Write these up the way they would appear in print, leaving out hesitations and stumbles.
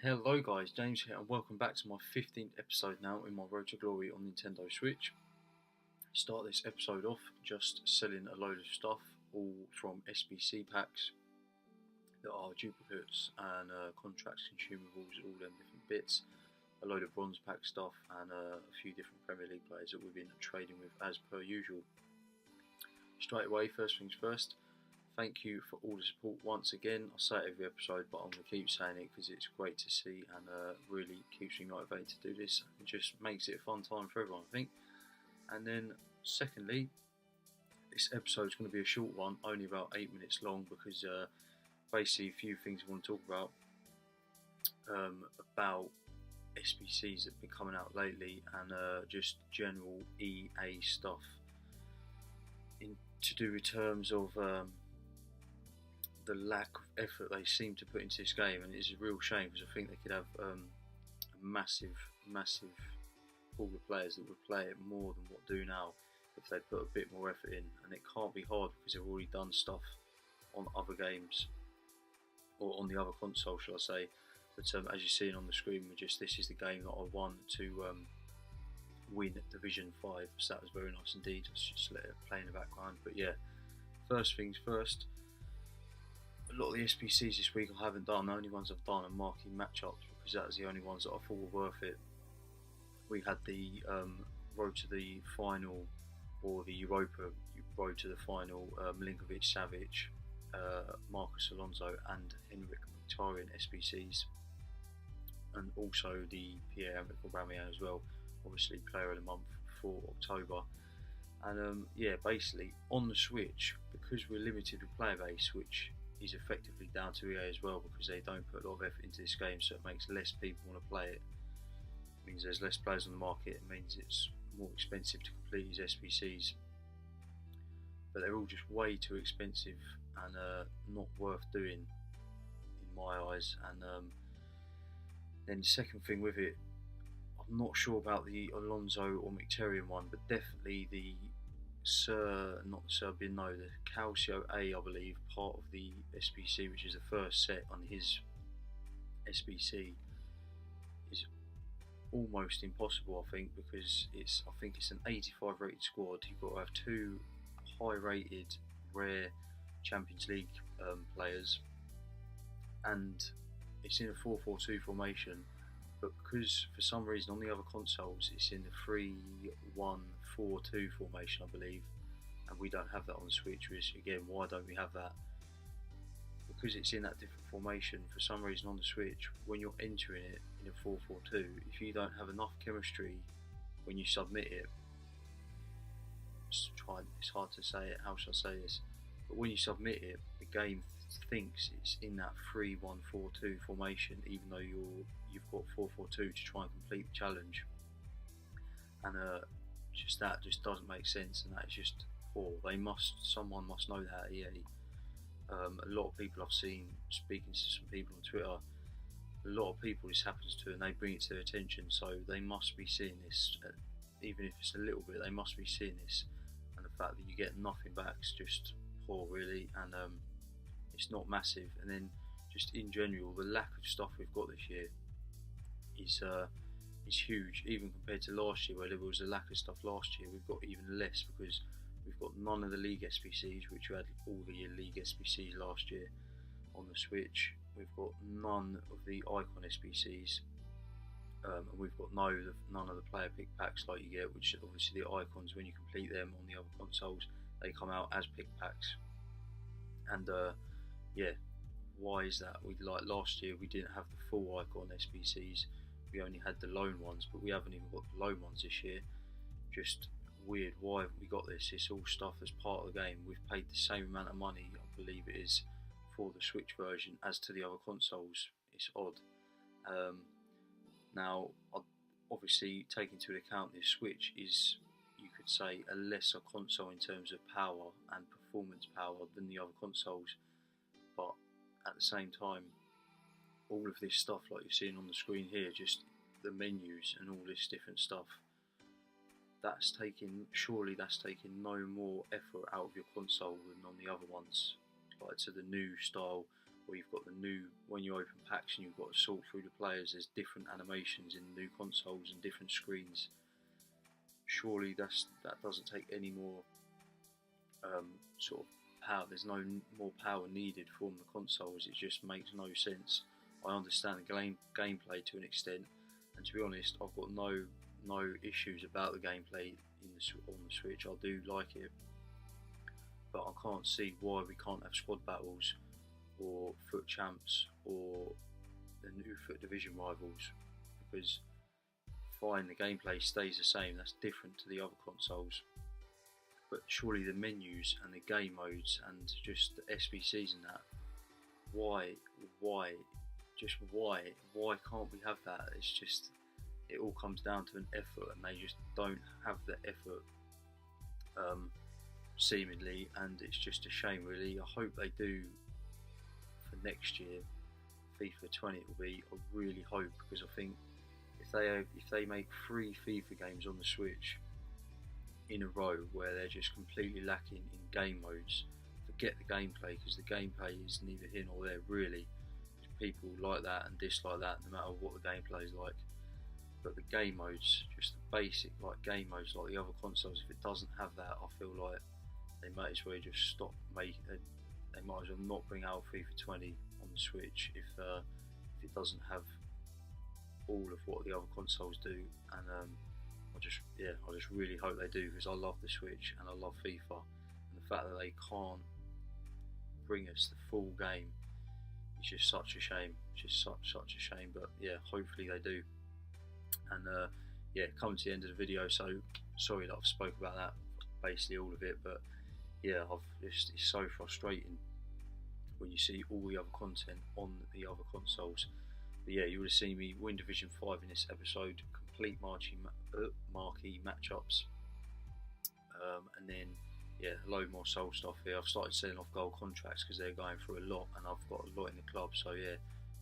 Hello guys, James here and welcome back to my 15th episode now in my Road to Glory on Nintendo Switch. Start this episode off just selling a load of stuff, all from SBC packs that are duplicates and contracts, consumables, all them different bits. A load of bronze pack stuff and a few different Premier League players that we've been trading with as per usual. Straight away, first things first. Thank you for all the support once again. I say it every episode, but I'm going to keep saying it because it's great to see and really keeps me motivated to do this. It just makes it a fun time for everyone, I think. And then, secondly, this episode is going to be a short one, only about 8 minutes long, because basically a few things I want to talk about SBCs that have been coming out lately and just general EA stuff to do with terms of the lack of effort they seem to put into this game, and it's a real shame because I think they could have a massive pool of players that would play it more than what do now if they put a bit more effort in. And it can't be hard because they've already done stuff on other games or on the other console, shall I say. But as you're seeing on the screen, this is the game that I won to win Division 5, so that was very nice indeed. Let's just let it play in the background. But yeah, first things first, a lot of the SBCs this week I haven't done. The only ones I've done are Marquee Matchups because that was the only ones that I thought were worth it. We had the road to the final, or the Europa road to the final, Milinkovic Savic, Marcus Alonso and Henrik Mkhitaryan SBCs, and also the Pierre-Emerick Aubameyang as well, obviously player of the month for October. And yeah, basically on the Switch, because we're limited with player base, which is effectively down to EA as well, because they don't put a lot of effort into this game, so it makes less people want to play it. It means there's less players on the market. It means it's more expensive to complete these SBCs, but they're all just way too expensive and not worth doing in my eyes. And then the second thing with it, I'm not sure about the Alonso or Mkhitaryan one, but definitely the the Calcio A, I believe, part of the SBC, which is the first set on his SBC, is almost impossible, I think, because I think it's an 85 rated squad. You've got to have two high rated rare Champions League players, and it's in a 4-4-2 formation. But because for some reason on the other consoles it's in the 3-1-4-2 formation, I believe, and we don't have that on the Switch, which again, why don't we have that? Because it's in that different formation, for some reason on the Switch, when you're entering it in a 4-4-2, if you don't have enough chemistry when you submit it, it's hard to say it, how shall I say this, but when you submit it, the game thinks it's in that 3-1-4-2 formation, even though you've got 4-4-2 to try and complete the challenge. And that just doesn't make sense, and that's just poor. Someone must know that at EA. A lot of people I've seen, speaking to some people on Twitter, a lot of people this happens to, and they bring it to their attention, so they must be seeing this, even if it's a little bit, they must be seeing this. And the fact that you get nothing back is just poor, really. And it's not massive. And then just in general, the lack of stuff we've got this year is huge, even compared to last year, where there was a lack of stuff last year. We've got even less because we've got none of the league SBCs, which we had all the league SBCs last year on the Switch. We've got none of the icon SBCs, and we've got none of the player pick packs like you get, which obviously the icons, when you complete them on the other consoles, they come out as pick packs. And yeah, why is that? Like last year, we didn't have the full icon SBCs. We only had the loan ones, but we haven't even got the loan ones this year. Just weird. Why haven't we got this? It's all stuff that's part of the game. We've paid the same amount of money, I believe it is, for the Switch version as to the other consoles. It's odd. Now, obviously, taking into account this Switch is, you could say, a lesser console in terms of power and performance power than the other consoles, but at the same time, all of this stuff like you're seeing on the screen here, just the menus and all this different stuff, surely that's taking no more effort out of your console than on the other ones, like to the new style where you've got the new, when you open packs and you've got to sort through the players, there's different animations in the new consoles and different screens. Surely that doesn't take any more sort of power. There's no more power needed from the consoles. It just makes no sense. I understand the gameplay to an extent, and to be honest, I've got no issues about the gameplay on the Switch. I do like it, but I can't see why we can't have squad battles or foot champs or the new foot division rivals, because fine, the gameplay stays the same, that's different to the other consoles, but surely the menus and the game modes and just the SBCs and that, why can't we have that? It's just, it all comes down to an effort, and they just don't have the effort seemingly, and it's just a shame really. I hope they do for next year, FIFA 20 it will be. I really hope, because I think if they make 3 FIFA games on the Switch in a row where they're just completely lacking in game modes, forget the gameplay, because the gameplay is neither here nor there really. People like that and dislike that no matter what the gameplay is like, but the game modes, just the basic like game modes like the other consoles, if it doesn't have that, I feel like they might as well just stop making it. They might as well not bring out FIFA 20 on the Switch if it doesn't have all of what the other consoles do. And I just really hope they do, because I love the Switch and I love FIFA, and the fact that they can't bring us the full game, it's just such a shame. It's just such a shame. But yeah, hopefully they do. And yeah, coming to the end of the video, so sorry that I've spoke about that, basically all of it, but yeah, it's so frustrating when you see all the other content on the other consoles. But yeah, you would have seen me win Division 5 in this episode, complete Marquee Matchups, and then yeah, a load more soul stuff here. I've started selling off gold contracts because they're going through a lot, and I've got a lot in the club, so yeah,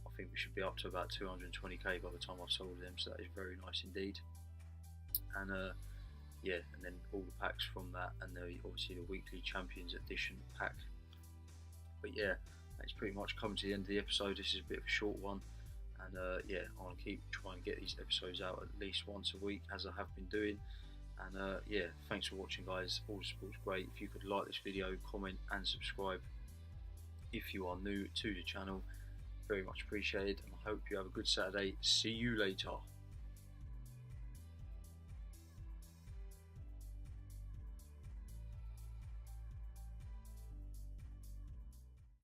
I think we should be up to about 220k by the time I've sold them, so that is very nice indeed. And yeah, and then all the packs from that, and obviously the weekly Champions Edition pack. But yeah, that's pretty much come to the end of the episode. This is a bit of a short one, and yeah, I want to keep trying to get these episodes out at least once a week, as I have been doing. And yeah, thanks for watching guys, all the support's great. If you could like this video, comment and subscribe if you are new to the channel, very much appreciated, and I hope you have a good Saturday. See you later.